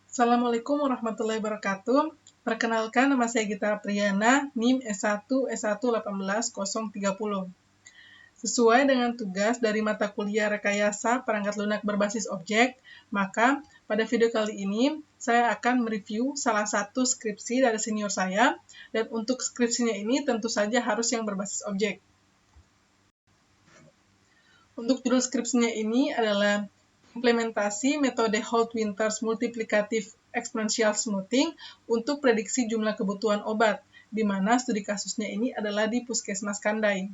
Assalamualaikum warahmatullahi wabarakatuh. Perkenalkan, nama saya Gita Priyana, NIM S1 S1180030. Sesuai dengan tugas dari mata kuliah Rekayasa Perangkat Lunak Berbasis Objek, maka pada video kali ini saya akan mereview salah satu skripsi dari senior saya, dan untuk skripsinya ini tentu saja harus yang berbasis objek. Untuk judul skripsinya ini adalah implementasi metode Holt-Winters Multiplicative Exponential Smoothing untuk prediksi jumlah kebutuhan obat, di mana studi kasusnya ini adalah di Puskesmas Kandai.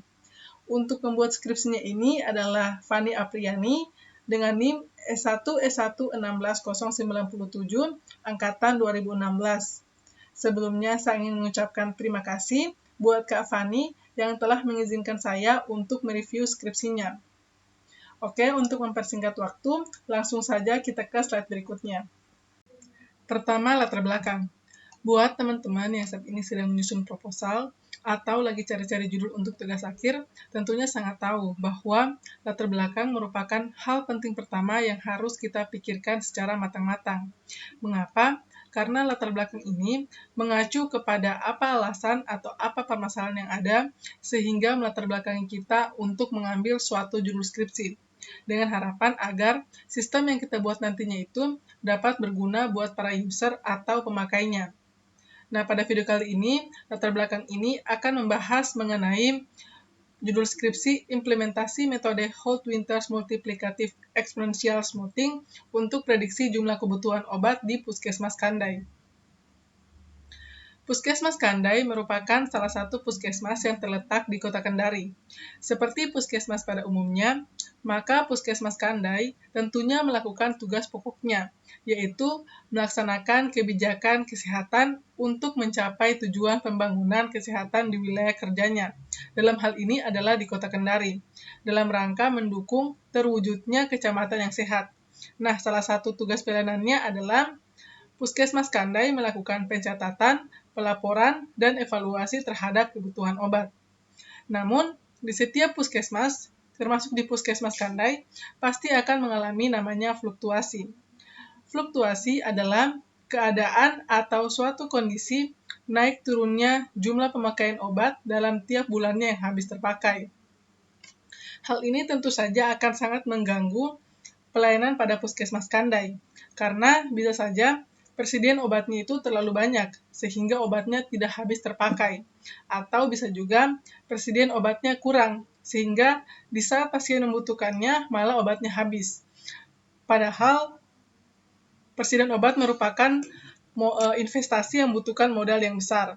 Untuk membuat skripsinya ini adalah Fani Apriani dengan NIM S1 S1160097 angkatan 2016. Sebelumnya saya ingin mengucapkan terima kasih buat Kak Fani yang telah mengizinkan saya untuk mereview skripsinya. Oke, untuk mempersingkat waktu, langsung saja kita ke slide berikutnya. Pertama, latar belakang. Buat teman-teman yang saat ini sedang menyusun proposal atau lagi cari-cari judul untuk tugas akhir, tentunya sangat tahu bahwa latar belakang merupakan hal penting pertama yang harus kita pikirkan secara matang-matang. Mengapa? Karena latar belakang ini mengacu kepada apa alasan atau apa permasalahan yang ada, sehingga melatar belakangi kita untuk mengambil suatu judul skripsi, dengan harapan agar sistem yang kita buat nantinya itu dapat berguna buat para user atau pemakainya. Nah, pada video kali ini, latar belakang ini akan membahas mengenai judul skripsi implementasi metode Holt-Winters Multiplicative Exponential Smoothing untuk prediksi jumlah kebutuhan obat di Puskesmas Kandai. Puskesmas Kandai merupakan salah satu puskesmas yang terletak di Kota Kendari. Seperti puskesmas pada umumnya, maka Puskesmas Kandai tentunya melakukan tugas pokoknya, yaitu melaksanakan kebijakan kesehatan untuk mencapai tujuan pembangunan kesehatan di wilayah kerjanya. Dalam hal ini adalah di Kota Kendari, dalam rangka mendukung terwujudnya kecamatan yang sehat. Nah, salah satu tugas pelanannya adalah Puskesmas Kandai melakukan pencatatan, pelaporan, dan evaluasi terhadap kebutuhan obat. Namun, di setiap puskesmas, termasuk di Puskesmas Kandai, pasti akan mengalami namanya fluktuasi. Fluktuasi adalah keadaan atau suatu kondisi naik turunnya jumlah pemakaian obat dalam tiap bulannya yang habis terpakai. Hal ini tentu saja akan sangat mengganggu pelayanan pada Puskesmas Kandai, karena bisa saja persediaan obatnya itu terlalu banyak, sehingga obatnya tidak habis terpakai. Atau bisa juga persediaan obatnya kurang, sehingga di saat pasien membutuhkannya, malah obatnya habis. Padahal, persediaan obat merupakan investasi yang membutuhkan modal yang besar.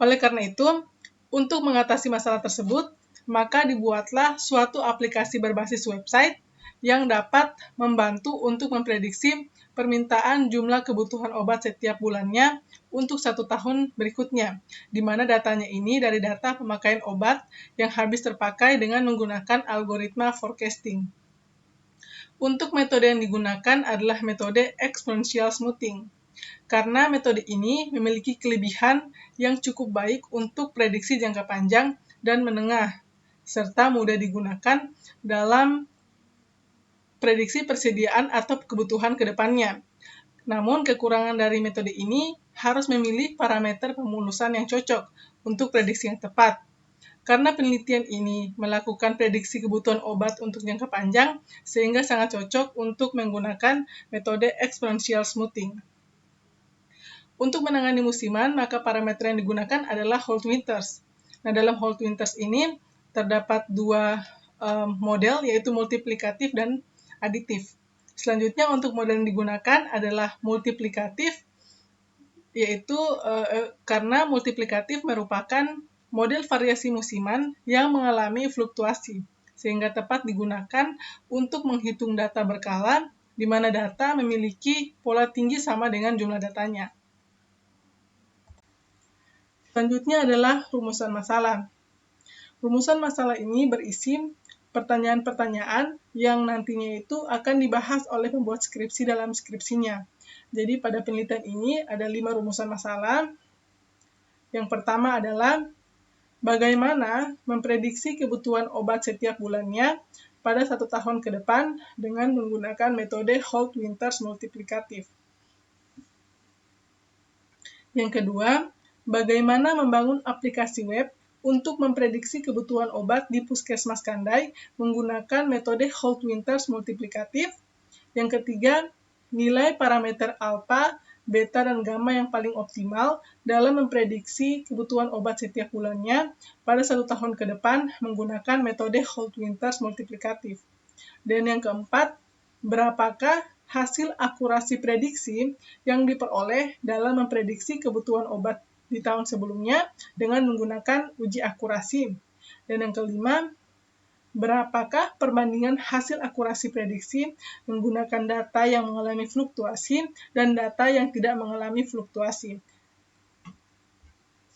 Oleh karena itu, untuk mengatasi masalah tersebut, maka dibuatlah suatu aplikasi berbasis website yang dapat membantu untuk memprediksi permintaan jumlah kebutuhan obat setiap bulannya untuk 1 tahun berikutnya, di mana datanya ini dari data pemakaian obat yang habis terpakai dengan menggunakan algoritma forecasting. Untuk metode yang digunakan adalah metode exponential smoothing, karena metode ini memiliki kelebihan yang cukup baik untuk prediksi jangka panjang dan menengah, serta mudah digunakan dalam prediksi persediaan atau kebutuhan ke depannya. Namun, kekurangan dari metode ini harus memilih parameter pemulusan yang cocok untuk prediksi yang tepat. Karena penelitian ini melakukan prediksi kebutuhan obat untuk jangka panjang, sehingga sangat cocok untuk menggunakan metode exponential smoothing. Untuk menangani musiman, maka parameter yang digunakan adalah Holt-Winters. Nah, dalam Holt-Winters ini terdapat dua model, yaitu multiplikatif dan aditif. Selanjutnya, untuk model yang digunakan adalah multiplikatif, yaitu karena multiplikatif merupakan model variasi musiman yang mengalami fluktuasi, sehingga tepat digunakan untuk menghitung data berkala, di mana data memiliki pola tinggi sama dengan jumlah datanya. Selanjutnya adalah rumusan masalah. Rumusan masalah ini berisi pertanyaan-pertanyaan yang nantinya itu akan dibahas oleh pembuat skripsi dalam skripsinya. Jadi pada penelitian ini ada 5 rumusan masalah. Yang pertama adalah bagaimana memprediksi kebutuhan obat setiap bulannya pada 1 tahun ke depan dengan menggunakan metode Holt-Winters multiplikatif. Yang kedua, bagaimana membangun aplikasi web untuk memprediksi kebutuhan obat di Puskesmas Kandai menggunakan metode Holt-Winters multiplikatif. Yang ketiga, nilai parameter alfa, beta, dan gamma yang paling optimal dalam memprediksi kebutuhan obat setiap bulannya pada 1 tahun ke depan menggunakan metode Holt-Winters multiplikatif. Dan yang keempat, berapakah hasil akurasi prediksi yang diperoleh dalam memprediksi kebutuhan obat di tahun sebelumnya dengan menggunakan uji akurasi. Dan yang kelima, berapakah perbandingan hasil akurasi prediksi menggunakan data yang mengalami fluktuasi dan data yang tidak mengalami fluktuasi.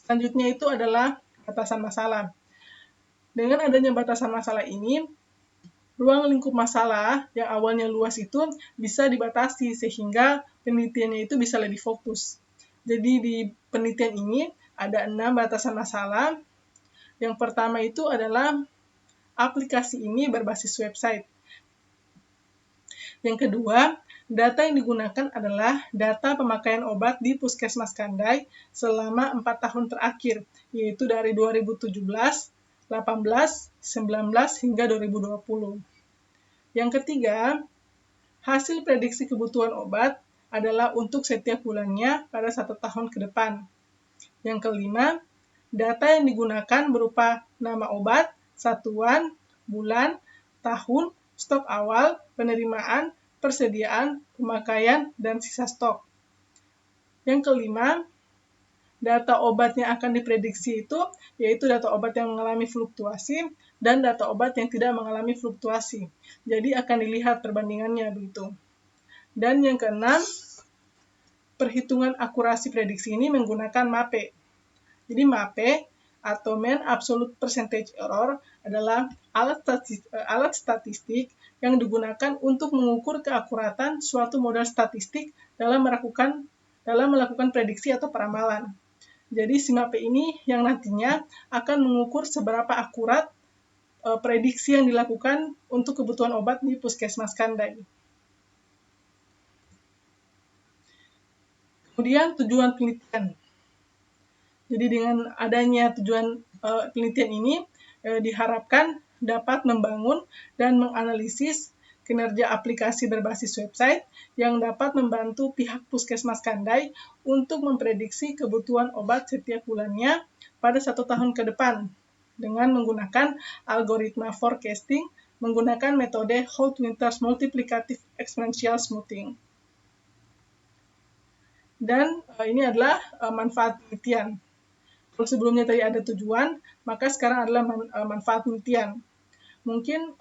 Selanjutnya itu adalah batasan masalah. Dengan adanya batasan masalah ini, ruang lingkup masalah yang awalnya luas itu bisa dibatasi sehingga penelitiannya itu bisa lebih fokus. Jadi di penelitian ini ada 6 batasan masalah. Yang pertama itu adalah aplikasi ini berbasis website. Yang kedua, data yang digunakan adalah data pemakaian obat di Puskesmas Kandai selama 4 tahun terakhir, yaitu dari 2017, 18, 19, hingga 2020. Yang ketiga, hasil prediksi kebutuhan obat adalah untuk setiap bulannya pada 1 tahun ke depan. Yang kelima, data yang digunakan berupa nama obat, satuan, bulan, tahun, stok awal, penerimaan, persediaan, pemakaian, dan sisa stok. Yang kelima, data obat yang akan diprediksi itu yaitu data obat yang mengalami fluktuasi dan data obat yang tidak mengalami fluktuasi. Jadi akan dilihat perbandingannya begitu. Dan yang keenam, perhitungan akurasi prediksi ini menggunakan MAPE. Jadi MAPE atau Mean Absolute Percentage Error adalah alat statistik yang digunakan untuk mengukur keakuratan suatu model statistik dalam melakukan prediksi atau peramalan. Jadi si MAPE ini yang nantinya akan mengukur seberapa akurat prediksi yang dilakukan untuk kebutuhan obat di Puskesmas Kandai. Kemudian tujuan penelitian. Jadi dengan adanya tujuan penelitian ini diharapkan dapat membangun dan menganalisis kinerja aplikasi berbasis website yang dapat membantu pihak Puskesmas Kandai untuk memprediksi kebutuhan obat setiap bulannya pada 1 tahun ke depan dengan menggunakan algoritma forecasting menggunakan metode Holt-Winters multiplicative exponential smoothing. Dan ini adalah manfaat penelitian. Kalau sebelumnya tadi ada tujuan, maka sekarang adalah manfaat penelitian. Mungkin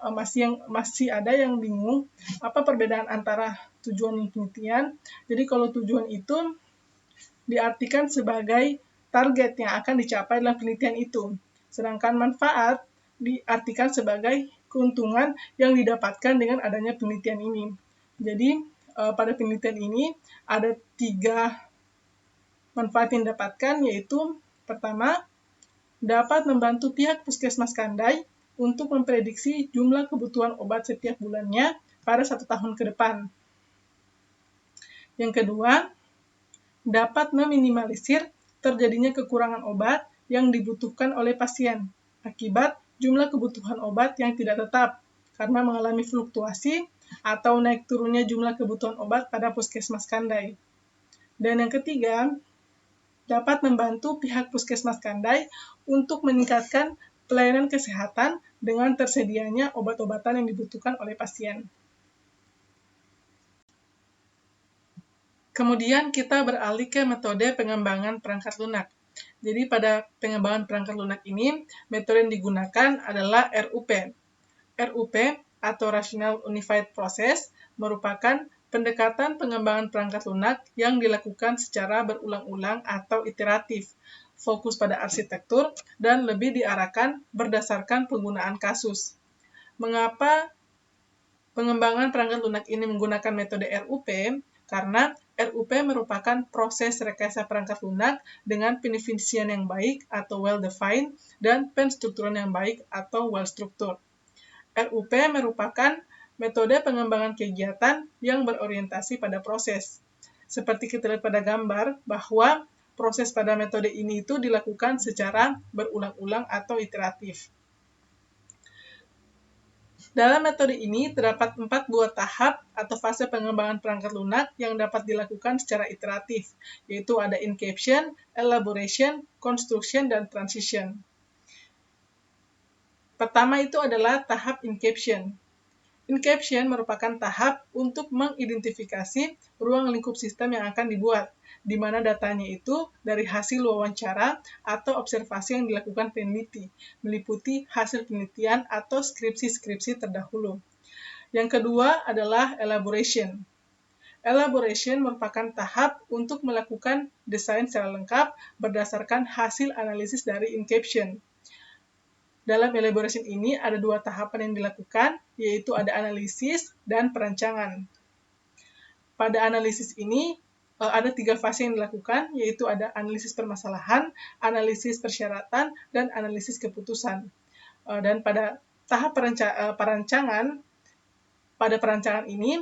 masih ada yang bingung apa perbedaan antara tujuan dan penelitian. Jadi kalau tujuan itu diartikan sebagai target yang akan dicapai dalam penelitian itu. Sedangkan manfaat diartikan sebagai keuntungan yang didapatkan dengan adanya penelitian ini. Jadi pada penelitian ini ada 3 manfaat yang didapatkan, yaitu pertama, dapat membantu pihak Puskesmas Kandai untuk memprediksi jumlah kebutuhan obat setiap bulannya pada 1 tahun ke depan. Yang kedua, dapat meminimalisir terjadinya kekurangan obat yang dibutuhkan oleh pasien akibat jumlah kebutuhan obat yang tidak tetap karena mengalami fluktuasi atau naik turunnya jumlah kebutuhan obat pada Puskesmas Kandai. Dan yang ketiga, dapat membantu pihak Puskesmas Kandai untuk meningkatkan pelayanan kesehatan dengan tersedianya obat-obatan yang dibutuhkan oleh pasien. Kemudian kita beralih ke metode pengembangan perangkat lunak. Jadi pada pengembangan perangkat lunak ini, metode yang digunakan adalah RUP. RUP atau Rational Unified Process merupakan pendekatan pengembangan perangkat lunak yang dilakukan secara berulang-ulang atau iteratif, fokus pada arsitektur, dan lebih diarahkan berdasarkan penggunaan kasus. Mengapa pengembangan perangkat lunak ini menggunakan metode RUP? Karena RUP merupakan proses rekayasa perangkat lunak dengan pendefinisian yang baik atau well-defined dan penstrukturan yang baik atau well-structured. RUP merupakan metode pengembangan kegiatan yang berorientasi pada proses. Seperti kita lihat pada gambar, bahwa proses pada metode ini itu dilakukan secara berulang-ulang atau iteratif. Dalam metode ini terdapat 4 buah tahap atau fase pengembangan perangkat lunak yang dapat dilakukan secara iteratif, yaitu ada inception, elaboration, construction, dan transition. Pertama itu adalah tahap inception. Inception merupakan tahap untuk mengidentifikasi ruang lingkup sistem yang akan dibuat, di mana datanya itu dari hasil wawancara atau observasi yang dilakukan peneliti, meliputi hasil penelitian atau skripsi-skripsi terdahulu. Yang kedua adalah elaboration. Elaboration merupakan tahap untuk melakukan desain secara lengkap berdasarkan hasil analisis dari inception. Dalam elaboration ini ada 2 tahapan yang dilakukan, yaitu ada analisis dan perancangan. Pada analisis ini, ada 3 fase yang dilakukan, yaitu ada analisis permasalahan, analisis persyaratan, dan analisis keputusan. Dan pada tahap perancangan, pada perancangan ini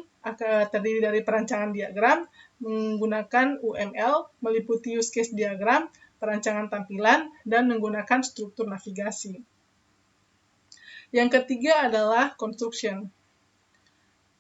terdiri dari perancangan diagram, menggunakan UML, meliputi use case diagram, perancangan tampilan, dan menggunakan struktur navigasi. Yang ketiga adalah construction.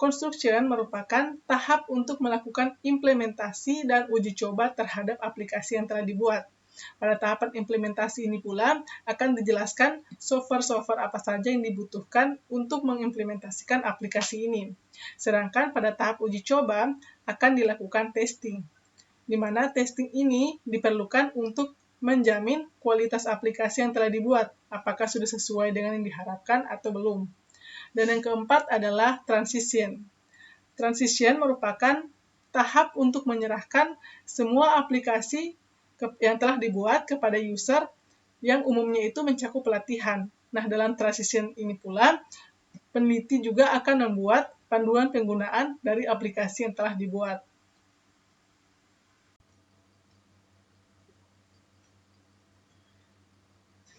Construction merupakan tahap untuk melakukan implementasi dan uji coba terhadap aplikasi yang telah dibuat. Pada tahapan implementasi ini pula akan dijelaskan software-software apa saja yang dibutuhkan untuk mengimplementasikan aplikasi ini. Sedangkan pada tahap uji coba akan dilakukan testing, di mana testing ini diperlukan untuk menjamin kualitas aplikasi yang telah dibuat, apakah sudah sesuai dengan yang diharapkan atau belum. Dan yang keempat adalah transition. Transition merupakan tahap untuk menyerahkan semua aplikasi yang telah dibuat kepada user yang umumnya itu mencakup pelatihan. Nah, dalam transition ini pula, peneliti juga akan membuat panduan penggunaan dari aplikasi yang telah dibuat.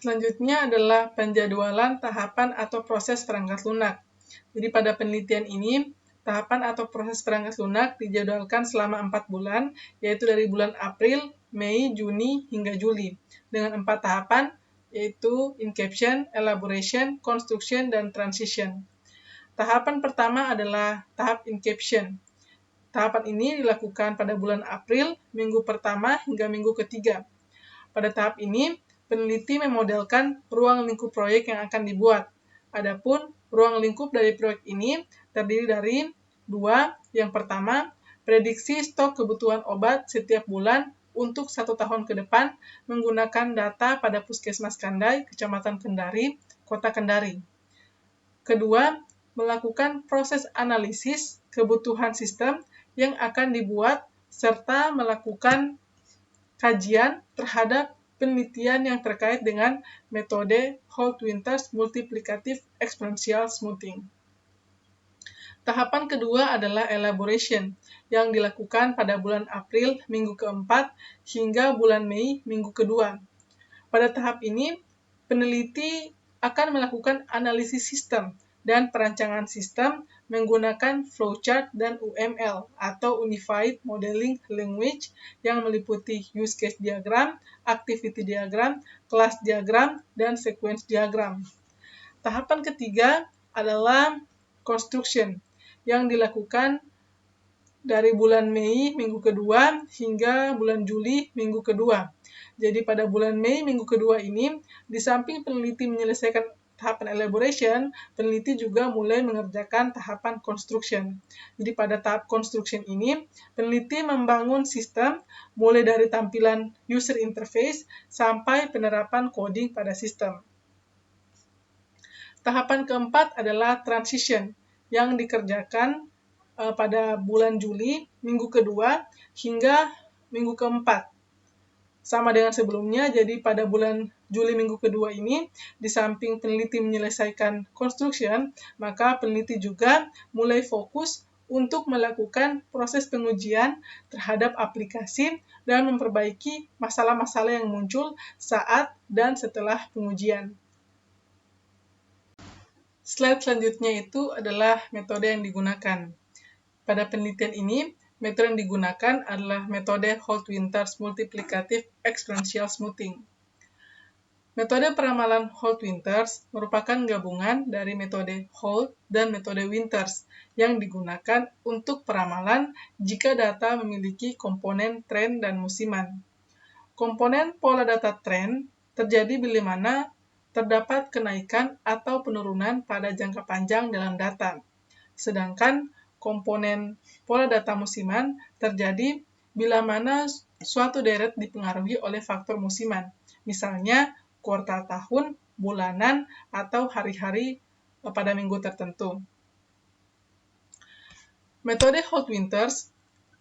Selanjutnya adalah penjadwalan tahapan atau proses perangkat lunak. Jadi pada penelitian ini, tahapan atau proses perangkat lunak dijadwalkan selama 4 bulan, yaitu dari bulan April, Mei, Juni, hingga Juli, dengan 4 tahapan, yaitu inception, elaboration, construction, dan transition. Tahapan pertama adalah tahap inception. Tahapan ini dilakukan pada bulan April, minggu pertama hingga minggu ketiga. Pada tahap ini, peneliti memodelkan ruang lingkup proyek yang akan dibuat. Adapun ruang lingkup dari proyek ini terdiri dari 2. Yang pertama, prediksi stok kebutuhan obat setiap bulan untuk 1 tahun ke depan menggunakan data pada Puskesmas Kandai, Kecamatan Kendari, Kota Kendari. Kedua, melakukan proses analisis kebutuhan sistem yang akan dibuat serta melakukan kajian terhadap penelitian yang terkait dengan metode Holt-Winters Multiplicative Exponential Smoothing. Tahapan kedua adalah elaboration, yang dilakukan pada bulan April minggu keempat hingga bulan Mei minggu kedua. Pada tahap ini, peneliti akan melakukan analisis sistem dan perancangan sistem menggunakan flowchart dan UML atau Unified Modeling Language yang meliputi use case diagram, activity diagram, class diagram, dan sequence diagram. Tahapan ketiga adalah construction yang dilakukan dari bulan Mei minggu kedua hingga bulan Juli minggu kedua. Jadi pada bulan Mei minggu kedua ini, di samping peneliti menyelesaikan tahapan elaboration, peneliti juga mulai mengerjakan tahapan construction. Jadi pada tahap construction ini, peneliti membangun sistem mulai dari tampilan user interface sampai penerapan coding pada sistem. Tahapan keempat adalah transition yang dikerjakan pada bulan Juli minggu kedua hingga minggu keempat. Sama dengan sebelumnya, jadi pada bulan Juli minggu kedua ini, di samping peneliti menyelesaikan construction, maka peneliti juga mulai fokus untuk melakukan proses pengujian terhadap aplikasi dan memperbaiki masalah-masalah yang muncul saat dan setelah pengujian. Slide selanjutnya itu adalah metode yang digunakan. Pada penelitian ini, metode yang digunakan adalah metode Holt-Winters Multiplicative Exponential Smoothing. Metode peramalan Holt-Winters merupakan gabungan dari metode Holt dan metode Winters yang digunakan untuk peramalan jika data memiliki komponen tren dan musiman. Komponen pola data tren terjadi bila mana terdapat kenaikan atau penurunan pada jangka panjang dalam data. Sedangkan komponen pola data musiman terjadi bila mana suatu deret dipengaruhi oleh faktor musiman, misalnya kuartal tahun, bulanan, atau hari-hari pada minggu tertentu. Metode Holt-Winters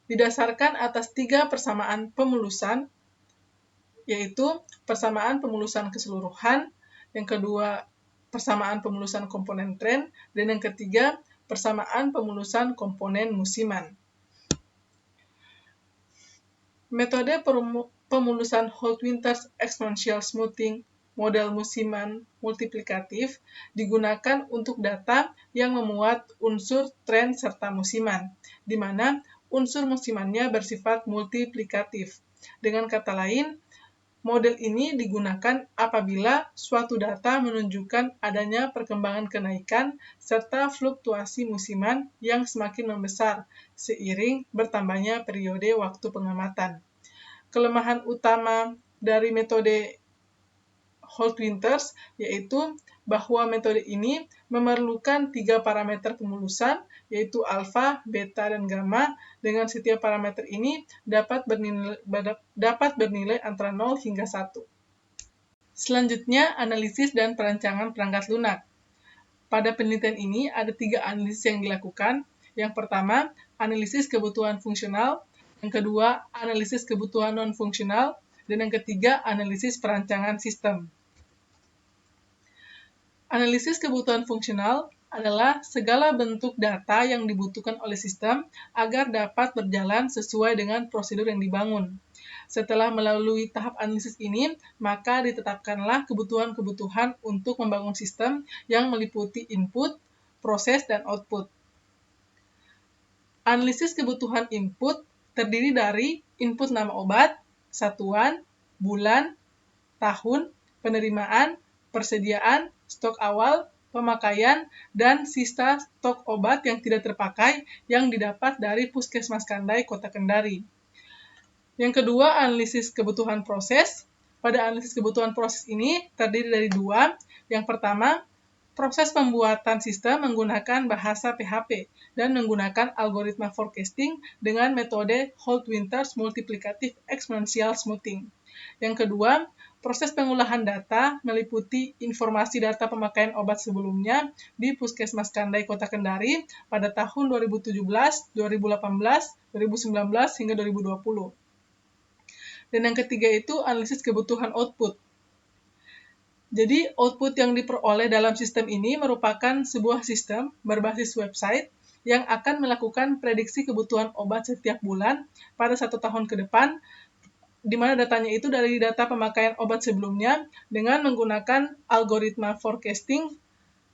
didasarkan atas 3 persamaan pemulusan, yaitu persamaan pemulusan keseluruhan, yang kedua persamaan pemulusan komponen tren, dan yang ketiga persamaan pemulusan komponen musiman. Metode pemulusan Holt-Winters Exponential Smoothing model musiman multiplikatif digunakan untuk data yang memuat unsur tren serta musiman, di mana unsur musimannya bersifat multiplikatif. Dengan kata lain, model ini digunakan apabila suatu data menunjukkan adanya perkembangan kenaikan serta fluktuasi musiman yang semakin membesar seiring bertambahnya periode waktu pengamatan. Kelemahan utama dari metode Holt-Winters yaitu bahwa metode ini memerlukan 3 parameter pemulusan, yaitu alfa, beta, dan gamma. Dengan setiap parameter ini dapat bernilai antara 0 hingga 1. Selanjutnya, analisis dan perancangan perangkat lunak. Pada penelitian ini ada 3 analisis yang dilakukan. Yang pertama, analisis kebutuhan fungsional. Yang kedua, analisis kebutuhan non-fungsional. Dan yang ketiga, analisis perancangan sistem. Analisis kebutuhan fungsional adalah segala bentuk data yang dibutuhkan oleh sistem agar dapat berjalan sesuai dengan prosedur yang dibangun. Setelah melalui tahap analisis ini, maka ditetapkanlah kebutuhan-kebutuhan untuk membangun sistem yang meliputi input, proses, dan output. Analisis kebutuhan input terdiri dari input nama obat, satuan, bulan, tahun, penerimaan, persediaan, stok awal, pemakaian, dan sisa stok obat yang tidak terpakai yang didapat dari Puskesmas Kandai, Kota Kendari. Yang kedua, analisis kebutuhan proses. Pada analisis kebutuhan proses ini terdiri dari 2. Yang pertama, proses pembuatan sistem menggunakan bahasa PHP dan menggunakan algoritma forecasting dengan metode Holt-Winters Multiplicative Exponential Smoothing. Yang kedua, proses pengolahan data meliputi informasi data pemakaian obat sebelumnya di Puskesmas Kandai, Kota Kendari pada tahun 2017, 2018, 2019, hingga 2020. Dan yang ketiga itu analisis kebutuhan output. Jadi, output yang diperoleh dalam sistem ini merupakan sebuah sistem berbasis website yang akan melakukan prediksi kebutuhan obat setiap bulan pada 1 tahun ke depan, di mana datanya itu dari data pemakaian obat sebelumnya dengan menggunakan algoritma forecasting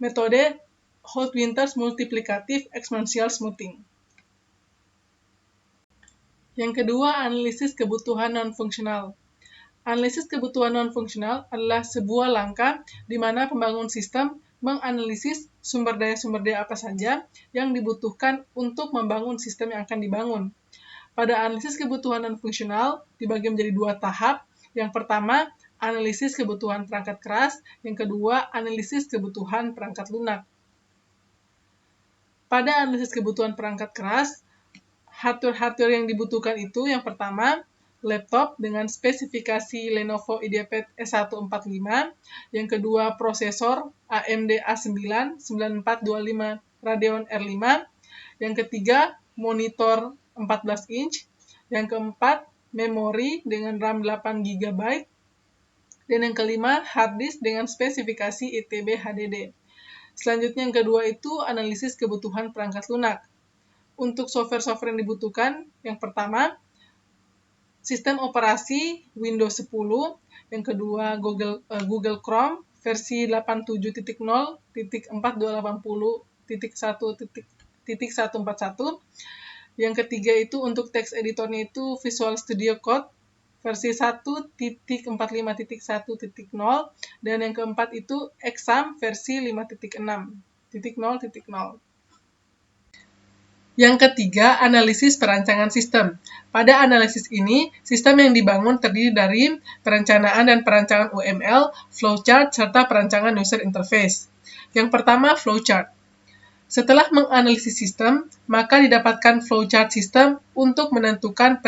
metode Holt-Winters Multiplicative Exponential Smoothing. Yang kedua, analisis kebutuhan non-fungsional. Analisis kebutuhan non-fungsional adalah sebuah langkah di mana pembangun sistem menganalisis sumber daya apa saja yang dibutuhkan untuk membangun sistem yang akan dibangun. Pada analisis kebutuhan non-fungsional dibagi menjadi 2 tahap. Yang pertama, analisis kebutuhan perangkat keras. Yang kedua, analisis kebutuhan perangkat lunak. Pada analisis kebutuhan perangkat keras, hardware yang dibutuhkan itu yang pertama, laptop dengan spesifikasi Lenovo IdeaPad S145, yang kedua prosesor AMD A9 9425 Radeon R5, yang ketiga monitor 14 inch, yang keempat memori dengan RAM 8 GB, dan yang kelima hard disk dengan spesifikasi ITB HDD. Selanjutnya yang kedua itu analisis kebutuhan perangkat lunak. Untuk software-software yang dibutuhkan, yang pertama sistem operasi Windows 10, yang kedua Google Chrome, versi 87.0.4.280.1.141. Yang ketiga itu untuk text editornya itu Visual Studio Code versi 1.45.1.0, dan yang keempat itu Exam versi 5.6.0.0. Yang ketiga, analisis perancangan sistem. Pada analisis ini, sistem yang dibangun terdiri dari perencanaan dan perancangan UML, flowchart, serta perancangan user interface. Yang pertama, flowchart. Setelah menganalisis sistem, maka didapatkan flowchart sistem untuk menentukan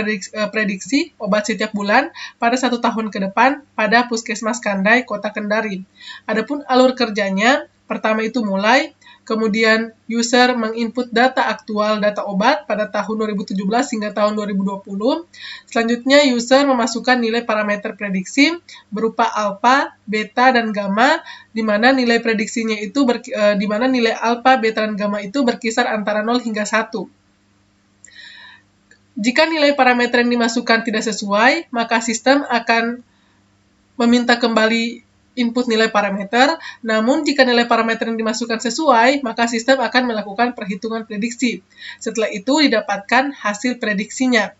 prediksi obat setiap bulan pada 1 tahun ke depan pada Puskesmas Kandai, Kota Kendari. Adapun alur kerjanya, pertama itu mulai, kemudian user menginput data aktual data obat pada tahun 2017 hingga tahun 2020. Selanjutnya user memasukkan nilai parameter prediksi berupa alfa, beta, dan gamma, di mana nilai prediksinya itu di mana nilai alfa, beta, dan gamma itu berkisar antara 0 hingga 1. Jika nilai parameter yang dimasukkan tidak sesuai, maka sistem akan meminta kembali input nilai parameter, namun jika nilai parameter yang dimasukkan sesuai, maka sistem akan melakukan perhitungan prediksi. Setelah itu didapatkan hasil prediksinya.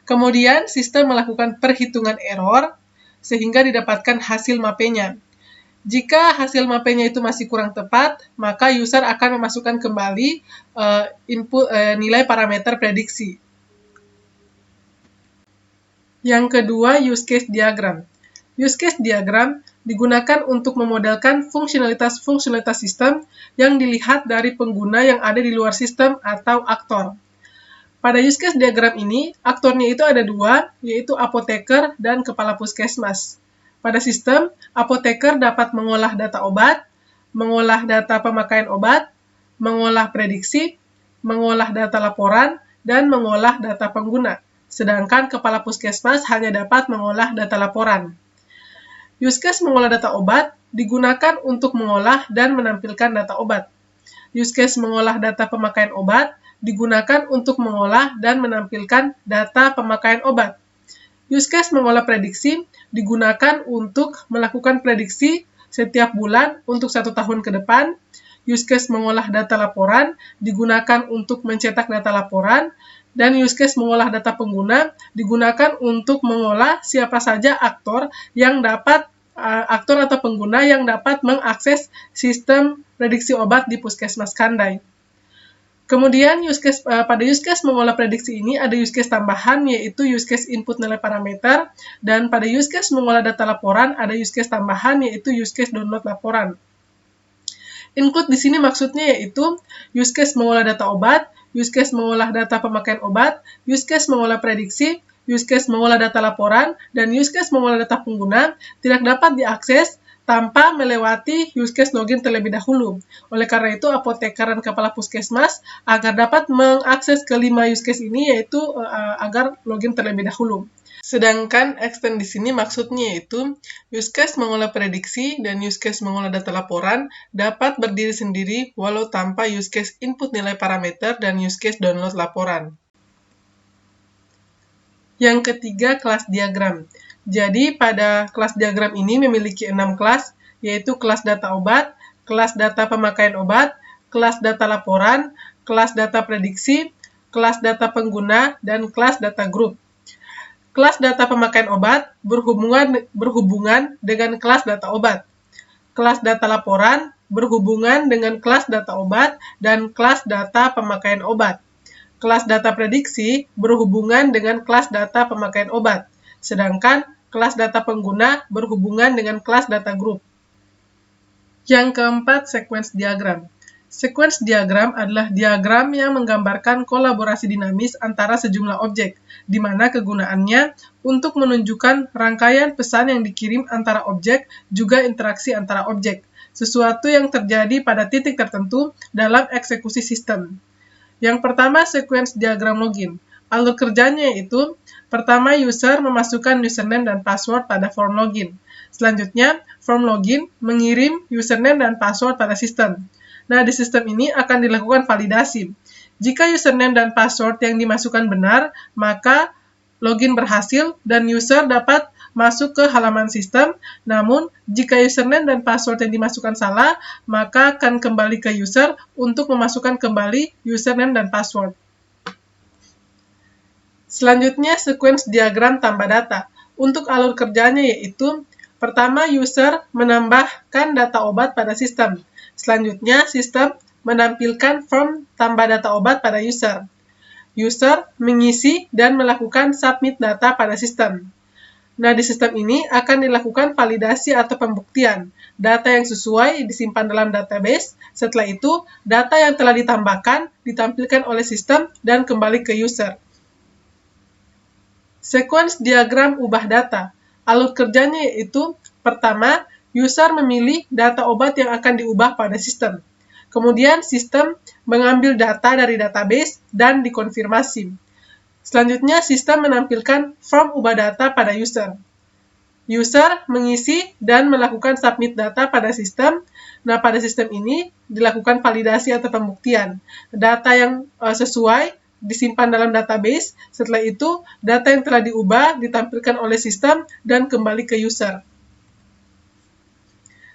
Kemudian sistem melakukan perhitungan error, sehingga didapatkan hasil mapenya. Jika hasil mapenya itu masih kurang tepat, maka user akan memasukkan kembali nilai parameter prediksi. Yang kedua, use case diagram. Use case diagram digunakan untuk memodelkan fungsionalitas sistem yang dilihat dari pengguna yang ada di luar sistem atau aktor. Pada use case diagram ini, aktornya itu ada dua, yaitu apoteker dan kepala puskesmas. Pada sistem, apoteker dapat mengolah data obat, mengolah data pemakaian obat, mengolah prediksi, mengolah data laporan, dan mengolah data pengguna. Sedangkan kepala puskesmas hanya dapat mengolah data laporan. Use case mengolah data obat digunakan untuk mengolah dan menampilkan data obat. Use case mengolah data pemakaian obat digunakan untuk mengolah dan menampilkan data pemakaian obat. Use case mengolah prediksi digunakan untuk melakukan prediksi setiap bulan untuk 1 tahun ke depan. Use case mengolah data laporan digunakan untuk mencetak data laporan. Dan use case mengolah data pengguna digunakan untuk mengolah siapa saja aktor atau pengguna yang dapat mengakses sistem prediksi obat di Puskesmas Kandai. Kemudian pada use case mengolah prediksi ini ada use case tambahan, yaitu use case input nilai parameter, dan pada use case mengolah data laporan ada use case tambahan, yaitu use case download laporan. Include di sini maksudnya yaitu use case mengolah data obat, use case mengolah data pemakaian obat, use case mengolah prediksi, use case mengolah data laporan, dan use case mengolah data pengguna tidak dapat diakses tanpa melewati use case login terlebih dahulu. Oleh karena itu, apoteker dan kepala puskesmas agar dapat mengakses kelima use case ini yaitu agar login terlebih dahulu. Sedangkan extend di sini maksudnya yaitu use case mengolah prediksi dan use case mengolah data laporan dapat berdiri sendiri walau tanpa use case input nilai parameter dan use case download laporan. Yang ketiga, kelas diagram. Jadi pada kelas diagram ini memiliki 6 kelas, yaitu kelas data obat, kelas data pemakaian obat, kelas data laporan, kelas data prediksi, kelas data pengguna, dan kelas data grup. Kelas data pemakaian obat berhubungan dengan kelas data obat. Kelas data laporan berhubungan dengan kelas data obat dan kelas data pemakaian obat. Kelas data prediksi berhubungan dengan kelas data pemakaian obat. Sedangkan kelas data pengguna berhubungan dengan kelas data grup. Yang keempat, sequence diagram. Sequence diagram adalah diagram yang menggambarkan kolaborasi dinamis antara sejumlah objek, di mana kegunaannya untuk menunjukkan rangkaian pesan yang dikirim antara objek, juga interaksi antara objek, sesuatu yang terjadi pada titik tertentu dalam eksekusi sistem. Yang pertama, sequence diagram login. Alur kerjanya yaitu, pertama user memasukkan username dan password pada form login. Selanjutnya, form login mengirim username dan password pada sistem. Nah, di sistem ini akan dilakukan validasi. Jika username dan password yang dimasukkan benar, maka login berhasil dan user dapat masuk ke halaman sistem, namun jika username dan password yang dimasukkan salah, maka akan kembali ke user untuk memasukkan kembali username dan password. Selanjutnya, sequence diagram tambah data. Untuk alur kerjanya yaitu, pertama, user menambahkan data obat pada sistem. Selanjutnya, sistem menampilkan form tambah data obat pada user. User mengisi dan melakukan submit data pada sistem. Nah, di sistem ini akan dilakukan validasi atau pembuktian. Data yang sesuai disimpan dalam database. Setelah itu, data yang telah ditambahkan ditampilkan oleh sistem dan kembali ke user. Sequence diagram ubah data. Alur kerjanya yaitu, pertama, user memilih data obat yang akan diubah pada sistem. Kemudian, sistem mengambil data dari database dan dikonfirmasi. Selanjutnya, sistem menampilkan form ubah data pada user. User mengisi dan melakukan submit data pada sistem. Nah, pada sistem ini dilakukan validasi atau pembuktian. Data yang sesuai disimpan dalam database. Setelah itu, data yang telah diubah ditampilkan oleh sistem dan kembali ke user.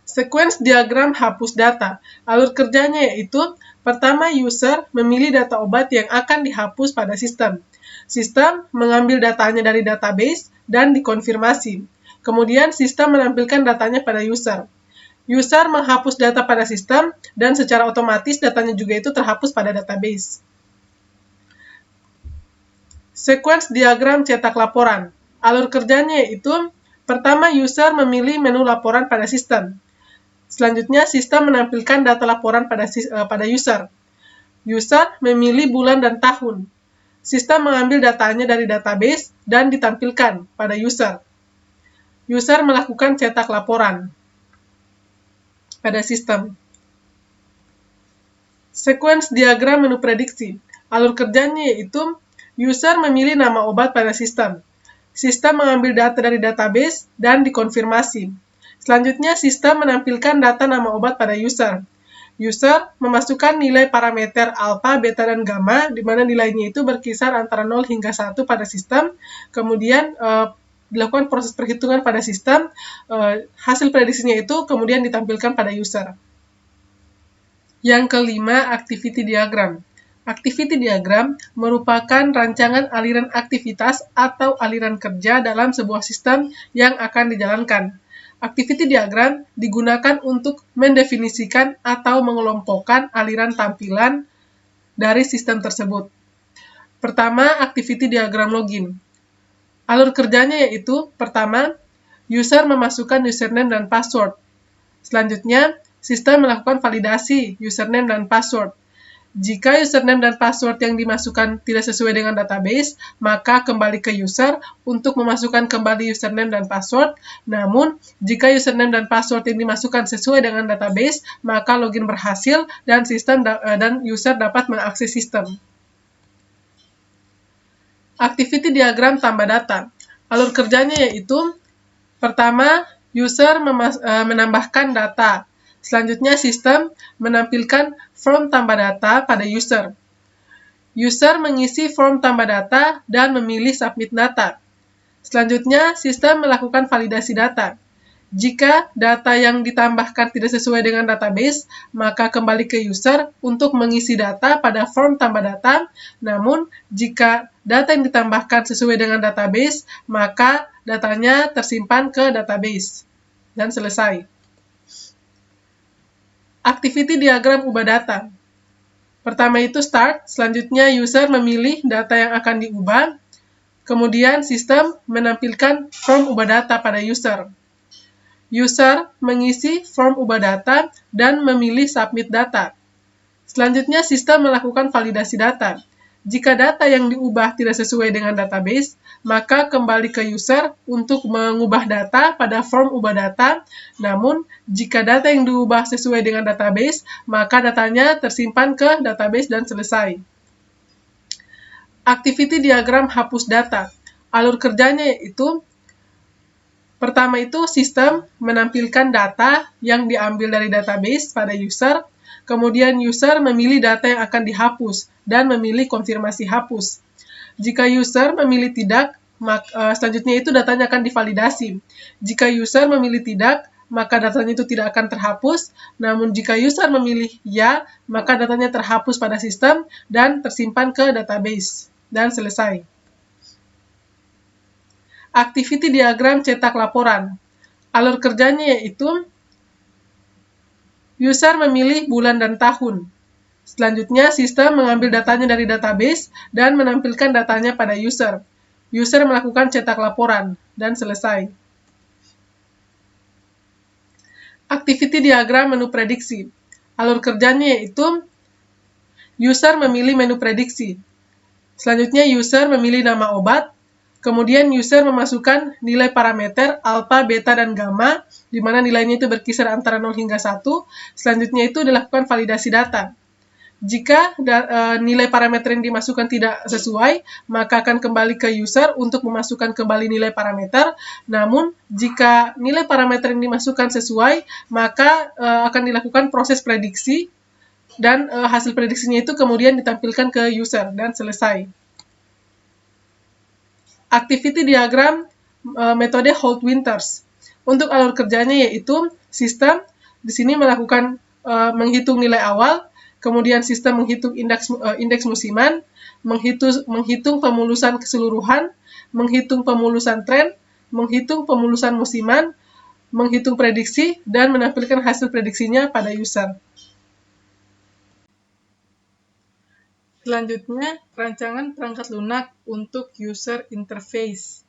Sequence diagram hapus data. Alur kerjanya yaitu, pertama, user memilih data obat yang akan dihapus pada sistem. Sistem mengambil datanya dari database dan dikonfirmasi. Kemudian, sistem menampilkan datanya pada user. User menghapus data pada sistem, dan secara otomatis datanya juga itu terhapus pada database. Sequence diagram cetak laporan. Alur kerjanya yaitu, pertama, user memilih menu laporan pada sistem. Selanjutnya, sistem menampilkan data laporan pada user. User memilih bulan dan tahun. Sistem mengambil datanya dari database dan ditampilkan pada user. User melakukan cetak laporan pada sistem. Sequence diagram menu prediksi. Alur kerjanya yaitu, user memilih nama obat pada sistem. Sistem mengambil data dari database dan dikonfirmasi. Selanjutnya, sistem menampilkan data nama obat pada user. User memasukkan nilai parameter alfa, beta, dan gamma, di mana nilainya itu berkisar antara 0 hingga 1 pada sistem. Kemudian, dilakukan proses perhitungan pada sistem. Hasil prediksinya itu kemudian ditampilkan pada user. Yang kelima, activity diagram. Activity diagram merupakan rancangan aliran aktivitas atau aliran kerja dalam sebuah sistem yang akan dijalankan. Activity diagram digunakan untuk mendefinisikan atau mengelompokkan aliran tampilan dari sistem tersebut. Pertama, activity diagram login. Alur kerjanya yaitu, pertama, user memasukkan username dan password. Selanjutnya, sistem melakukan validasi username dan password. Jika username dan password yang dimasukkan tidak sesuai dengan database, maka kembali ke user untuk memasukkan kembali username dan password. Namun, jika username dan password yang dimasukkan sesuai dengan database, maka login berhasil dan sistem dan user dapat mengakses sistem. Activity diagram tambah data. Alur kerjanya yaitu, pertama, user menambahkan data. Selanjutnya, sistem menampilkan form tambah data pada user. User mengisi form tambah data dan memilih submit data. Selanjutnya, sistem melakukan validasi data. Jika data yang ditambahkan tidak sesuai dengan database, maka kembali ke user untuk mengisi data pada form tambah data. Namun, jika data yang ditambahkan sesuai dengan database, maka datanya tersimpan ke database. Dan selesai. Activity diagram ubah data. Pertama itu start, selanjutnya user memilih data yang akan diubah, kemudian sistem menampilkan form ubah data pada user. User mengisi form ubah data dan memilih submit data. Selanjutnya, sistem melakukan validasi data. Jika data yang diubah tidak sesuai dengan database, maka kembali ke user untuk mengubah data pada form ubah data. Namun, jika data yang diubah sesuai dengan database, maka datanya tersimpan ke database dan selesai. Activity diagram hapus data. Alur kerjanya yaitu, pertama itu sistem menampilkan data yang diambil dari database pada user, kemudian user memilih data yang akan dihapus dan memilih konfirmasi hapus. Jika user memilih tidak, selanjutnya itu datanya akan divalidasi. Jika user memilih tidak, maka datanya itu tidak akan terhapus. Namun jika user memilih ya, maka datanya terhapus pada sistem dan tersimpan ke database. Dan selesai. Activity diagram cetak laporan. Alur kerjanya yaitu user memilih bulan dan tahun. Selanjutnya, sistem mengambil datanya dari database dan menampilkan datanya pada user. User melakukan cetak laporan, dan selesai. Activity diagram menu prediksi. Alur kerjanya yaitu user memilih menu prediksi. Selanjutnya, user memilih nama obat. Kemudian, user memasukkan nilai parameter alpha, beta, dan gamma, di mana nilainya itu berkisar antara 0 hingga 1. Selanjutnya itu dilakukan validasi data. Jika nilai parameter yang dimasukkan tidak sesuai, maka akan kembali ke user untuk memasukkan kembali nilai parameter. Namun, jika nilai parameter yang dimasukkan sesuai, maka akan dilakukan proses prediksi, dan hasil prediksinya itu kemudian ditampilkan ke user, dan selesai. Activity diagram metode Holt Winters. Untuk alur kerjanya yaitu sistem di sini melakukan menghitung nilai awal, kemudian sistem menghitung indeks musiman, menghitung pemulusan keseluruhan, menghitung pemulusan tren, menghitung pemulusan musiman, menghitung prediksi, dan menampilkan hasil prediksinya pada user. Selanjutnya, perancangan perangkat lunak untuk user interface.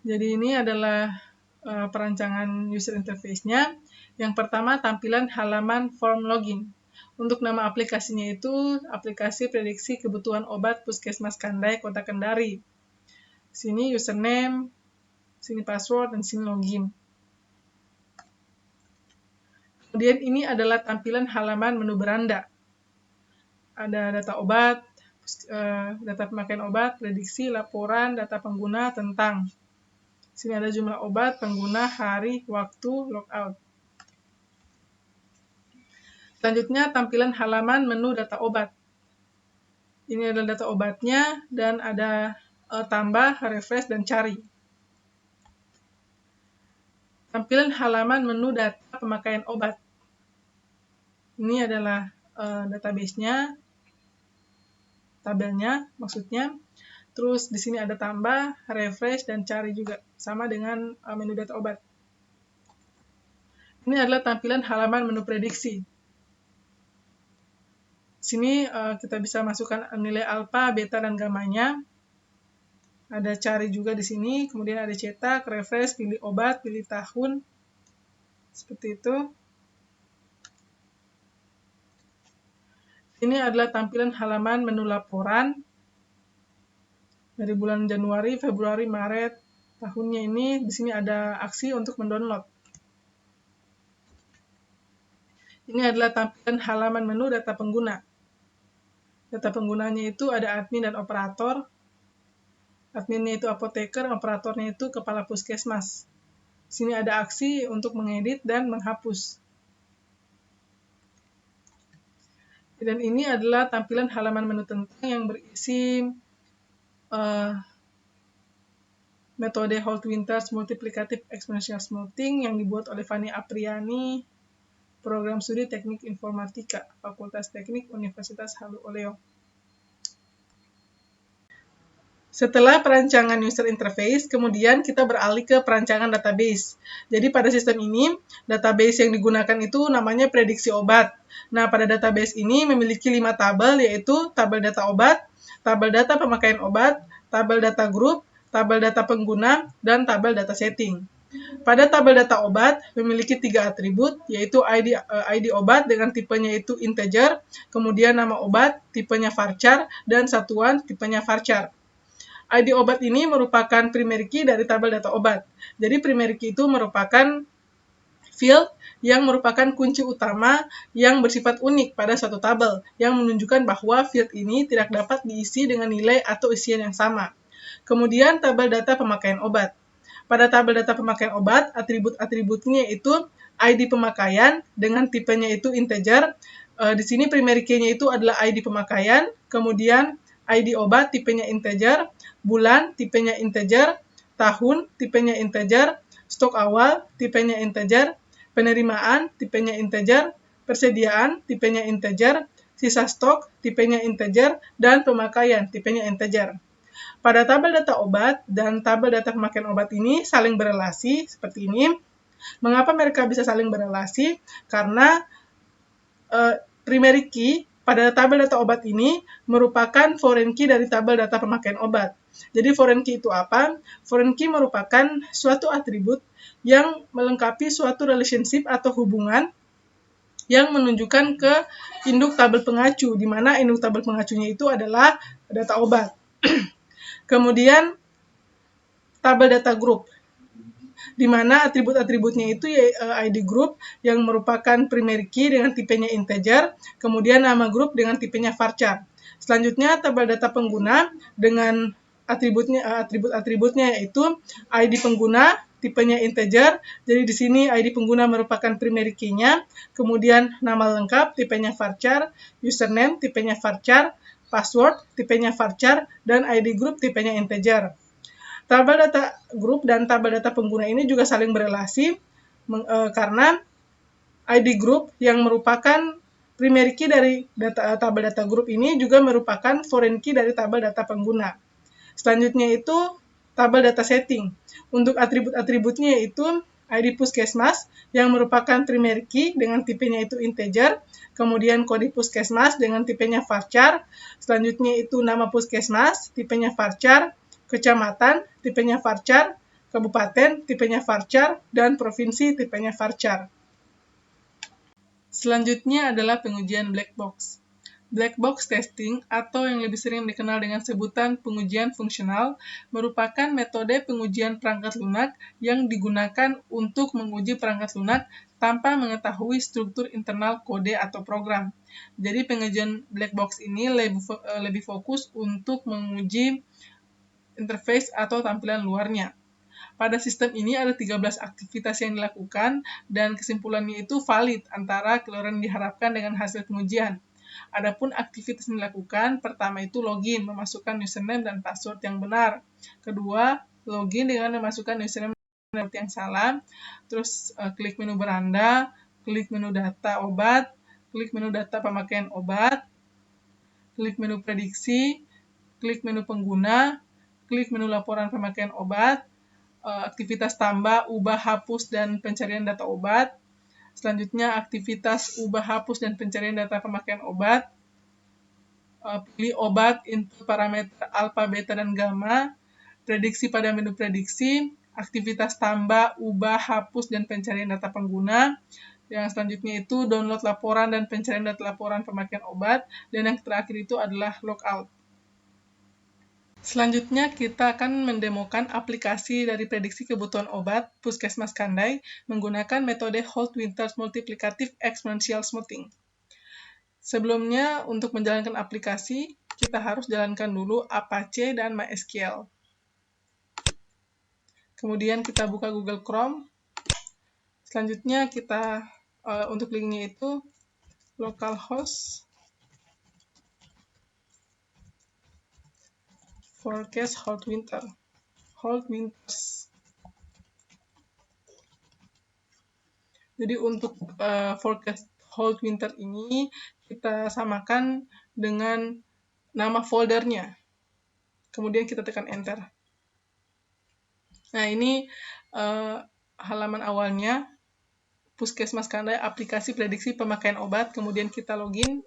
Jadi ini adalah perancangan user interface-nya. Yang pertama, tampilan halaman form login. Untuk nama aplikasinya itu aplikasi prediksi kebutuhan obat Puskesmas Kandai, Kota Kendari. Sini username, sini password, dan sini login. Kemudian ini adalah tampilan halaman menu beranda. Ada data obat, data pemakaian obat, prediksi, laporan, data pengguna, tentang. Sini ada jumlah obat, pengguna, hari, waktu, logout. Selanjutnya, tampilan halaman menu data obat. Ini adalah data obatnya, dan ada tambah, refresh, dan cari. Tampilan halaman menu data pemakaian obat. Ini adalah database-nya, tabelnya maksudnya. Terus di sini ada tambah, refresh, dan cari juga. Sama dengan menu data obat. Ini adalah tampilan halaman menu prediksi. Sini kita bisa masukkan nilai alpha, beta, dan gammanya. Ada cari juga di sini, kemudian ada cetak, refresh, pilih obat, pilih tahun. Seperti itu. Ini adalah tampilan halaman menu laporan. Dari bulan Januari, Februari, Maret, tahunnya ini, di sini ada aksi untuk mendownload. Ini adalah tampilan halaman menu data pengguna. Data penggunanya itu ada admin dan operator. Adminnya itu apoteker, operatornya itu kepala puskesmas. Sini ada aksi untuk mengedit dan menghapus. Dan ini adalah tampilan halaman menu tentang yang berisi metode Holt Winters Multiplicative Exponential Smoothing yang dibuat oleh Fanny Apriani, Program Studi Teknik Informatika, Fakultas Teknik Universitas Halu Oleo. Setelah perancangan user interface, kemudian kita beralih ke perancangan database. Jadi pada sistem ini, database yang digunakan itu namanya prediksi obat. Nah, pada database ini memiliki 5 tabel, yaitu tabel data obat, tabel data pemakaian obat, tabel data grup, tabel data pengguna, dan tabel data setting. Pada tabel data obat memiliki 3 atribut, yaitu ID obat dengan tipenya itu integer, kemudian nama obat, tipenya varchar, dan satuan tipenya varchar. ID obat ini merupakan primary key dari tabel data obat. Jadi primary key itu merupakan field yang merupakan kunci utama yang bersifat unik pada suatu tabel, yang menunjukkan bahwa field ini tidak dapat diisi dengan nilai atau isian yang sama. Kemudian tabel data pemakaian obat. Pada tabel data pemakaian obat, atribut-atributnya itu ID pemakaian dengan tipenya itu integer. Di sini primary key-nya itu adalah ID pemakaian, kemudian ID obat tipenya integer, bulan tipenya integer, tahun tipenya integer, stok awal tipenya integer, penerimaan tipenya integer, persediaan tipenya integer, sisa stok tipenya integer, dan pemakaian tipenya integer. Pada tabel data obat dan tabel data pemakaian obat ini saling berelasi seperti ini. Mengapa mereka bisa saling berelasi? Karena primary key pada tabel data obat ini merupakan foreign key dari tabel data pemakaian obat. Jadi foreign key itu apa? Foreign key merupakan suatu atribut yang melengkapi suatu relationship atau hubungan yang menunjukkan ke induk tabel pengacu, di mana induk tabel pengacunya itu adalah data obat. Kemudian tabel data group, di mana atribut-atributnya itu ID group yang merupakan primary key dengan tipenya integer, kemudian nama group dengan tipenya varchar. Selanjutnya tabel data pengguna dengan atribut-atributnya yaitu ID pengguna tipenya integer, jadi di sini ID pengguna merupakan primary key-nya, kemudian nama lengkap tipenya varchar, username tipenya varchar, password tipenya varchar, dan ID group tipenya integer. Tabel data group dan tabel data pengguna ini juga saling berelasi karena ID group yang merupakan primary key dari tabel data group ini juga merupakan foreign key dari tabel data pengguna. Selanjutnya itu tabel data setting. Untuk atribut-atributnya yaitu ID puskesmas yang merupakan primary key dengan tipenya itu integer, kemudian kode puskesmas dengan tipenya varchar, selanjutnya itu nama puskesmas, tipenya varchar, kecamatan, tipenya varchar, kabupaten, tipenya varchar, dan provinsi, tipenya varchar. Selanjutnya adalah pengujian black box. Black box testing, atau yang lebih sering dikenal dengan sebutan pengujian fungsional, merupakan metode pengujian perangkat lunak yang digunakan untuk menguji perangkat lunak tanpa mengetahui struktur internal kode atau program. Jadi pengujian black box ini lebih fokus untuk menguji interface atau tampilan luarnya. Pada sistem ini ada 13 aktivitas yang dilakukan dan kesimpulannya itu valid antara keluaran yang diharapkan dengan hasil pengujian. Adapun aktivitas yang dilakukan, pertama itu login, memasukkan username dan password yang benar. Kedua, login dengan memasukkan username dan password yang salah. Terus klik menu beranda, klik menu data obat, klik menu data pemakaian obat, klik menu prediksi, klik menu pengguna, klik menu laporan pemakaian obat, aktivitas tambah, ubah, hapus, dan pencarian data obat. Selanjutnya, aktivitas ubah, hapus, dan pencarian data pemakaian obat. Pilih obat, input parameter alpha, beta, dan gamma. Prediksi pada menu prediksi. Aktivitas tambah, ubah, hapus, dan pencarian data pengguna. Yang selanjutnya itu download laporan dan pencarian data laporan pemakaian obat. Dan yang terakhir itu adalah logout. Selanjutnya, kita akan mendemokan aplikasi dari prediksi kebutuhan obat Puskesmas Kandai menggunakan metode Holt-Winters Multiplicative Exponential Smoothing. Sebelumnya, untuk menjalankan aplikasi, kita harus jalankan dulu Apache dan MySQL. Kemudian kita buka Google Chrome. Selanjutnya, kita untuk linknya itu localhost forecast Holt-Winters. Jadi untuk forecast Holt-Winters ini kita samakan dengan nama foldernya. Kemudian kita tekan enter. Nah, ini halaman awalnya Puskesmas Kandai aplikasi prediksi pemakaian obat, kemudian kita login.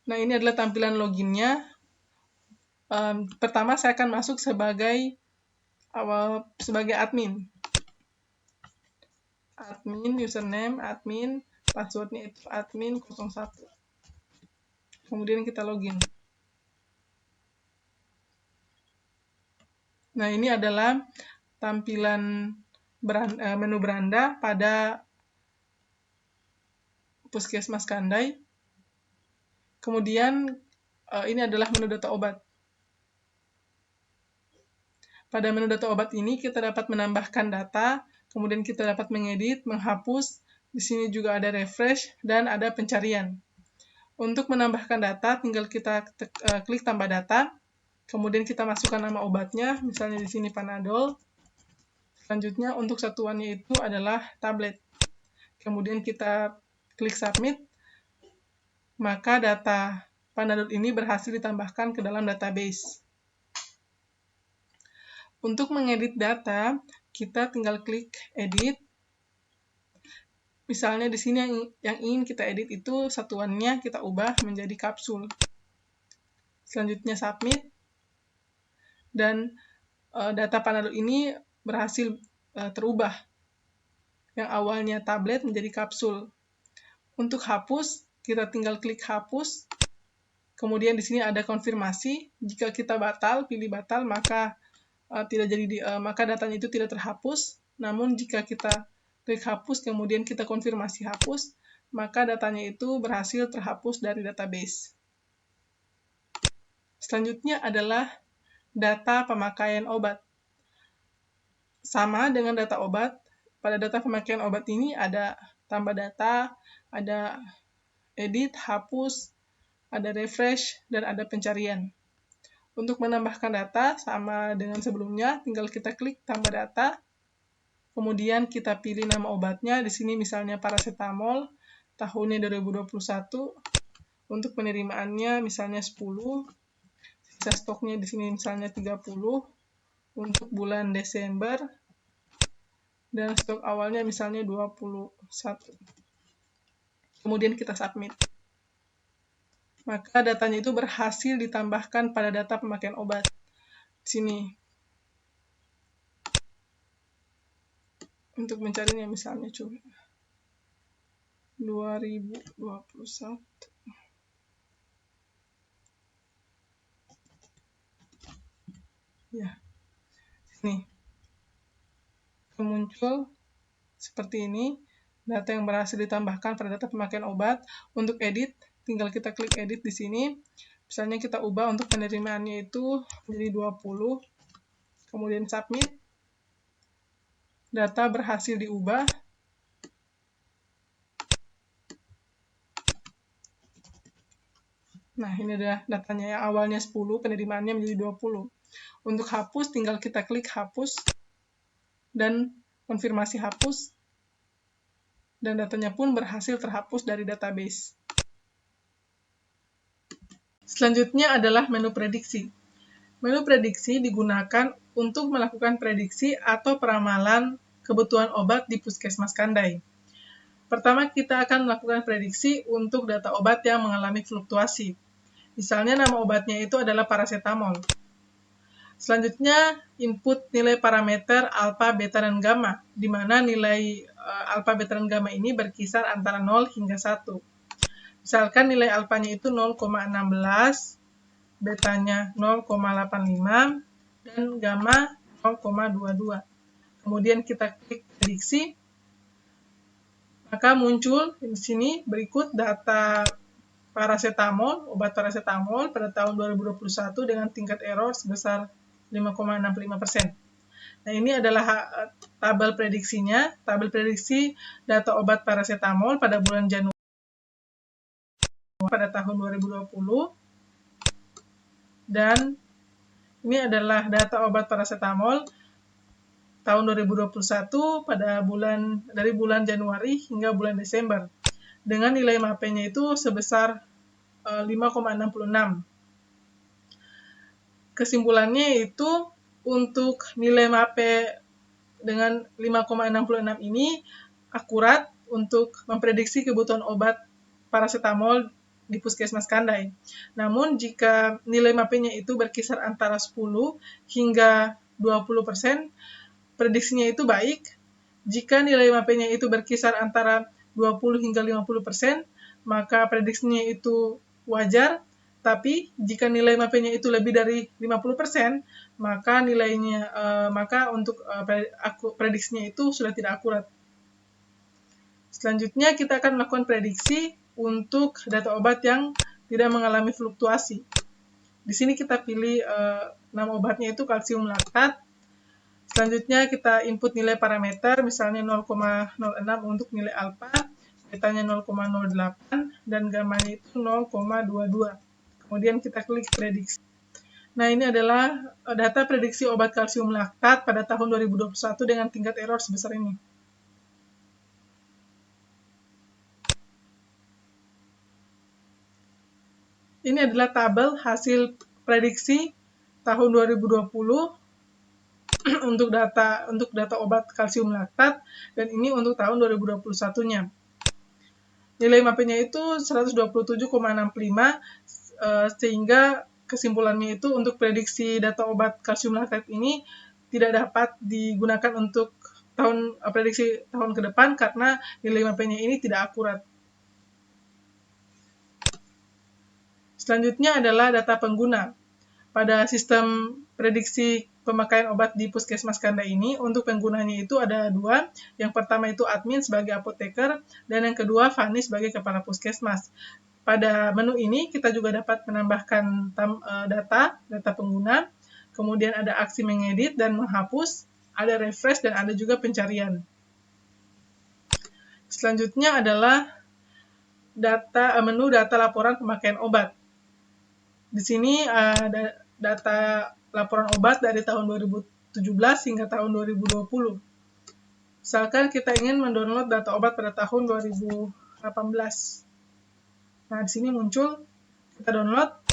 Nah, ini adalah tampilan loginnya. Pertama saya akan masuk sebagai admin. Admin, username, admin, passwordnya itu admin 01. Kemudian kita login. Nah, ini adalah tampilan menu beranda pada Puskesmas Kandai. Kemudian ini adalah menu data obat. Pada menu data obat ini kita dapat menambahkan data, kemudian kita dapat mengedit, menghapus. Di sini juga ada refresh dan ada pencarian. Untuk menambahkan data, tinggal kita klik tambah data, kemudian kita masukkan nama obatnya, misalnya di sini Panadol. Selanjutnya untuk satuannya itu adalah tablet. Kemudian kita klik submit, maka data Panadol ini berhasil ditambahkan ke dalam database. Untuk mengedit data, kita tinggal klik edit. Misalnya di sini yang ingin kita edit itu satuannya kita ubah menjadi kapsul. Selanjutnya submit, dan data Panadol ini berhasil terubah. Yang awalnya tablet menjadi kapsul. Untuk hapus, kita tinggal klik hapus. Kemudian di sini ada konfirmasi. Jika kita pilih batal, maka maka datanya itu tidak terhapus. Namun jika kita klik hapus, kemudian kita konfirmasi hapus, maka datanya itu berhasil terhapus dari database. Selanjutnya adalah data pemakaian obat. Sama dengan data obat, pada data pemakaian obat ini ada tambah data, ada edit, hapus, ada refresh, dan ada pencarian. Untuk menambahkan data, sama dengan sebelumnya, tinggal kita klik tambah data, kemudian kita pilih nama obatnya, di sini misalnya paracetamol, tahunnya 2021, untuk penerimaannya misalnya 10, sisa stoknya di sini misalnya 30, untuk bulan Desember, dan stok awalnya misalnya 21. Kemudian kita submit. Maka datanya itu berhasil ditambahkan pada data pemakaian obat. Di sini. Untuk mencarinya misalnya coba 2021. Ya. Nih. Muncul seperti ini. Data yang berhasil ditambahkan pada data pemakaian obat. Untuk edit, tinggal kita klik edit di sini. Misalnya kita ubah untuk penerimaannya itu menjadi 20. Kemudian submit. Data berhasil diubah. Nah, ini adalah datanya yang awalnya 10, penerimaannya menjadi 20. Untuk hapus, tinggal kita klik hapus, dan konfirmasi hapus, dan datanya pun berhasil terhapus dari database. Selanjutnya adalah menu prediksi. Menu prediksi digunakan untuk melakukan prediksi atau peramalan kebutuhan obat di Puskesmas Kandai. Pertama, kita akan melakukan prediksi untuk data obat yang mengalami fluktuasi. Misalnya nama obatnya itu adalah paracetamol. Selanjutnya, input nilai parameter alfa, beta, dan gamma, di mana nilai alfa, beta, dan gamma ini berkisar antara 0 hingga 1. Misalkan nilai alfanya itu 0,16, betanya 0,85, dan gamma 0,22. Kemudian kita klik prediksi, maka muncul di sini berikut data paracetamol, obat paracetamol pada tahun 2021 dengan tingkat error sebesar 5,65%. Nah, ini adalah tabel prediksinya, tabel prediksi data obat paracetamol pada bulan Januari pada tahun 2020. Dan ini adalah data obat paracetamol tahun 2021 pada dari bulan Januari hingga bulan Desember. Dengan nilai MAPE-nya itu sebesar 5,66. Kesimpulannya itu untuk nilai MAPE dengan 5,66 ini akurat untuk memprediksi kebutuhan obat paracetamol di Puskesmas Kandai. Namun jika nilai MAPE-nya itu berkisar antara 10 hingga 20%, prediksinya itu baik. Jika nilai MAPE-nya itu berkisar antara 20 hingga 50%, maka prediksinya itu wajar. Tapi jika nilai MAPE-nya itu lebih dari 50%, maka untuk prediksinya itu sudah tidak akurat. Selanjutnya kita akan melakukan prediksi untuk data obat yang tidak mengalami fluktuasi. Di sini kita pilih nama obatnya itu kalsium laktat. Selanjutnya kita input nilai parameter, misalnya 0,06 untuk nilai alfa, betanya 0,08 dan gamanya itu 0,22. Kemudian kita klik prediksi. Nah, ini adalah data prediksi obat kalsium laktat pada tahun 2021 dengan tingkat error sebesar ini. Ini adalah tabel hasil prediksi tahun 2020 untuk data obat kalsium laktat, dan ini untuk tahun 2021-nya. Nilai MAP-nya itu 127,65, sehingga kesimpulannya itu untuk prediksi data obat kalsium laktat ini tidak dapat digunakan untuk prediksi tahun ke depan karena nilai MAP-nya ini tidak akurat. Selanjutnya adalah data pengguna. Pada sistem prediksi pemakaian obat di Puskesmas Kanda ini, untuk penggunanya itu ada dua. Yang pertama itu admin sebagai apoteker, dan yang kedua Fani sebagai kepala puskesmas. Pada menu ini kita juga dapat menambahkan data pengguna, kemudian ada aksi mengedit dan menghapus, ada refresh, dan ada juga pencarian. Selanjutnya adalah menu data laporan pemakaian obat. Di sini ada data laporan obat dari tahun 2017 hingga tahun 2020. Misalkan kita ingin mendownload data obat pada tahun 2018. Nah, di sini muncul, kita download.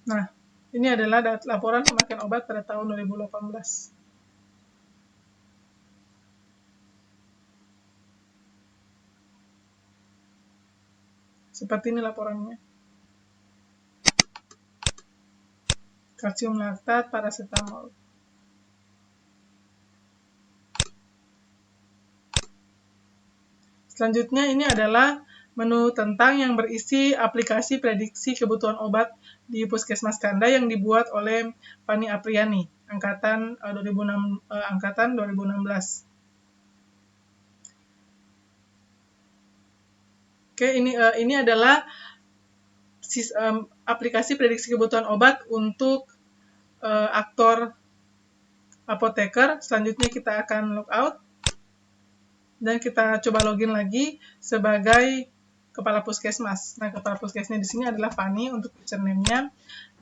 Nah, ini adalah laporan pemakaian obat pada tahun 2018. Seperti ini laporannya. Kalsium laktat, paracetamol. Selanjutnya ini adalah menu tentang yang berisi aplikasi prediksi kebutuhan obat di Puskesmas Kanda yang dibuat oleh Fani Apriani, angkatan 2016. Oke, ini adalah aplikasi prediksi kebutuhan obat untuk aktor apoteker. Selanjutnya kita akan logout dan kita coba login lagi sebagai kepala puskesmas. Nah, kepala puskesmasnya di sini adalah Fani untuk username-nya,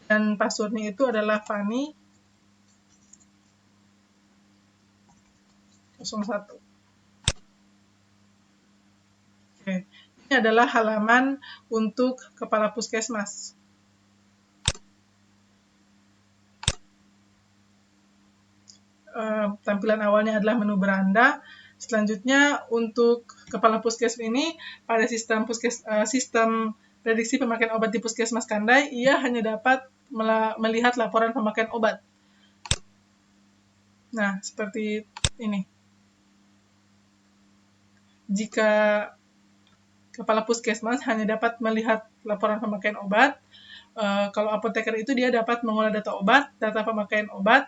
dan passwordnya itu adalah Fani 01. Oke, ini adalah halaman untuk kepala puskesmas. Tampilan awalnya adalah menu beranda. Selanjutnya untuk kepala puskesmas ini, pada sistem prediksi pemakaian obat di Puskesmas Kandai, ia hanya dapat melihat laporan pemakaian obat. Nah, seperti ini. Jika kepala puskesmas hanya dapat melihat laporan pemakaian obat, kalau apoteker itu dia dapat mengolah data obat, data pemakaian obat,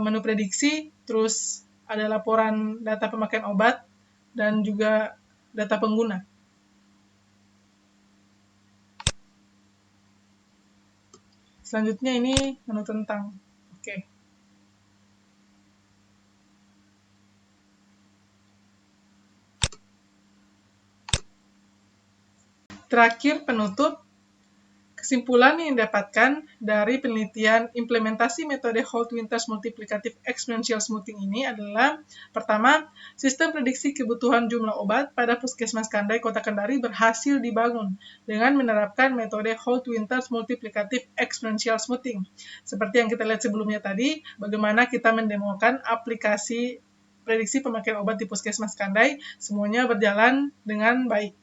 menu prediksi, terus ada laporan data pemakaian obat, dan juga data pengguna. Selanjutnya ini menu tentang. Oke. Terakhir, penutup. Kesimpulan yang didapatkan dari penelitian implementasi metode Holt-Winters Multiplicative Exponential Smoothing ini adalah, pertama, sistem prediksi kebutuhan jumlah obat pada Puskesmas Kandai Kota Kendari berhasil dibangun dengan menerapkan metode Holt-Winters Multiplicative Exponential Smoothing. Seperti yang kita lihat sebelumnya tadi, bagaimana kita mendemokan aplikasi prediksi pemakaian obat di Puskesmas Kandai, semuanya berjalan dengan baik.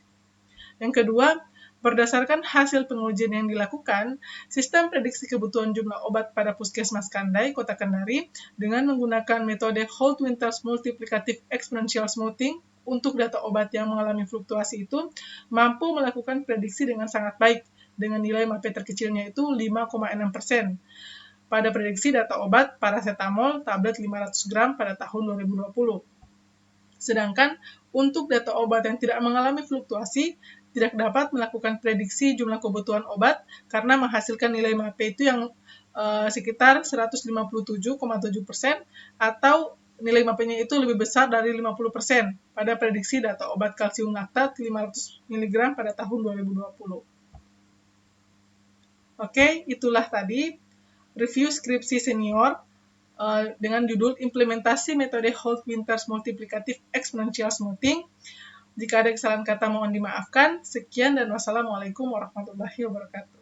Yang kedua, berdasarkan hasil pengujian yang dilakukan, sistem prediksi kebutuhan jumlah obat pada Puskesmas Kandai, Kota Kendari, dengan menggunakan metode Holt-Winters Multiplicative Exponential Smoothing untuk data obat yang mengalami fluktuasi itu, mampu melakukan prediksi dengan sangat baik, dengan nilai MAP terkecilnya itu 5,6%. pada prediksi data obat paracetamol tablet 500 gram pada tahun 2020. Sedangkan untuk data obat yang tidak mengalami fluktuasi, tidak dapat melakukan prediksi jumlah kebutuhan obat karena menghasilkan nilai MAP itu yang sekitar 157,7% atau nilai MAP-nya itu lebih besar dari 50% pada prediksi data obat kalsium laktat 500 mg pada tahun 2020. Oke, itulah tadi review skripsi senior dengan judul Implementasi Metode Holt-Winters Multiplicative Exponential Smoothing. Jika ada kesalahan kata mohon dimaafkan. Sekian dan wassalamualaikum warahmatullahi wabarakatuh.